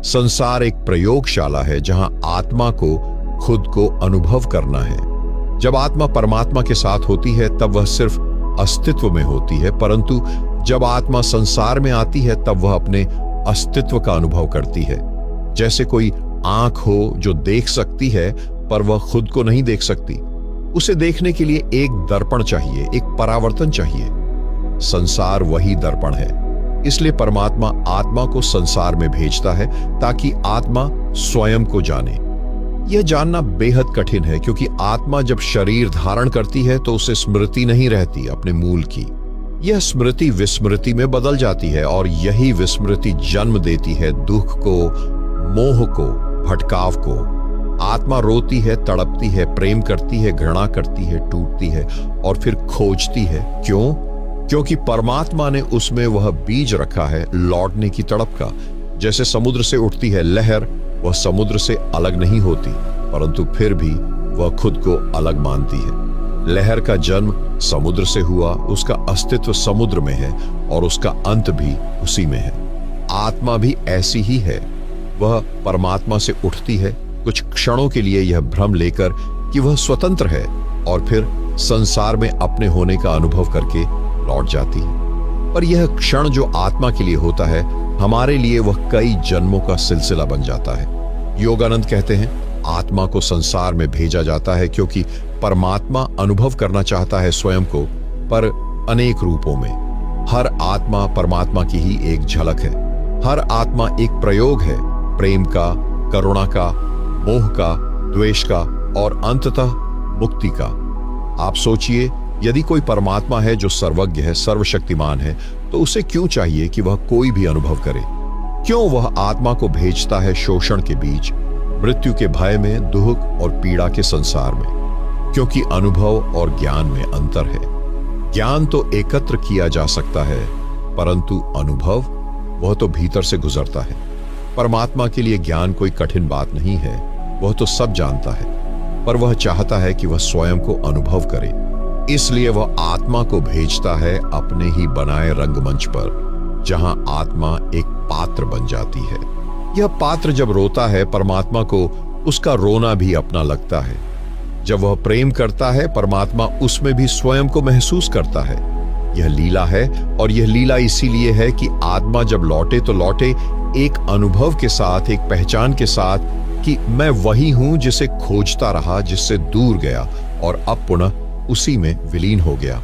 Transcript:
संसार एक प्रयोगशाला है जहां आत्मा को खुद को अनुभव करना है। जब आत्मा परमात्मा के साथ होती है तब वह सिर्फ अस्तित्व में होती है, परंतु जब आत्मा संसार में आती है तब वह अपने अस्तित्व का अनुभव करती है। जैसे कोई आंख हो जो देख सकती है पर वह खुद को नहीं देख सकती। उसे देखने के लिए एक दर्पण चाहिए, एक परावर्तन चाहिए। संसार वही दर्पण है। इसलिए परमात्मा आत्मा को संसार में भेजता है ताकि आत्मा स्वयं को जाने। यह जानना बेहद कठिन है, क्योंकि आत्मा जब शरीर धारण करती है तो उसे स्मृति नहीं रहती अपने मूल की। यह स्मृति विस्मृति में बदल जाती है और यही विस्मृति जन्म देती है दुख को, मोह को, भटकाव को। आत्मा रोती है, तड़पती है, प्रेम करती है, घृणा करती है, टूटती है और फिर खोजती है। क्यों? क्योंकि परमात्मा ने उसमें वह बीज रखा है लौटने की तड़प का। जैसे समुद्र से उठती है लहर, वह समुद्र से अलग नहीं होती, परंतु फिर भी वह खुद को अलग मानती है। लहर का जन्म समुद्र से हुआ, उसका अस्तित्व समुद्र में है और उसका अंत भी उसी में है। आत्मा भी ऐसी ही है। वह परमात्मा से उठती है कुछ क्षणों के लिए यह भ्रम लेकर कि वह स्वतंत्र है, और फिर संसार में अपने होने का अनुभव करके लौट जाती है। पर यह क्षण जो आत्मा के लिए होता है, हमारे लिए वह कई जन्मों का सिलसिला बन जाता है। योगानंद कहते हैं, आत्मा को संसार में भेजा जाता है क्योंकि परमात्मा अनुभव करना चाहता है स्वयं को, पर अनेक रूपों में। हर आत्मा परमात्मा की ही एक झलक है। हर आत्मा एक प्रयोग है, प्रेम का, करुणा का, मोह का, द्वेष का और अंततः मुक्ति का। आप सोचिए, यदि कोई परमात्मा है जो सर्वज्ञ है, सर्वशक्तिमान है, तो उसे क्यों चाहिए कि वह कोई भी अनुभव करे? क्यों वह आत्मा को भेजता है शोषण के बीच, मृत्यु के भय में, दुख और पीड़ा के संसार में? क्योंकि अनुभव और ज्ञान में अंतर है। ज्ञान तो एकत्र किया जा सकता है, परंतु अनुभव वह तो भीतर से गुजरता है। परमात्मा के लिए ज्ञान कोई कठिन बात नहीं है, वह तो सब जानता है, पर वह चाहता है कि वह स्वयं को अनुभव करे। इसलिए वह आत्मा को भेजता है अपने ही बनाए रंगमंच पर, जहां आत्मा एक पात्र बन जाती है। यह पात्र जब रोता है, परमात्मा को उसका रोना भी अपना लगता है। जब वह प्रेम करता है, परमात्मा उसमें भी स्वयं को महसूस करता है। यह लीला है, और यह लीला इसीलिए है कि आत्मा जब लौटे तो लौटे एक अनुभव के साथ, एक पहचान के साथ कि मैं वही हूं जिसे खोजता रहा, जिससे दूर गया और अब पुनः उसी में विलीन हो गया।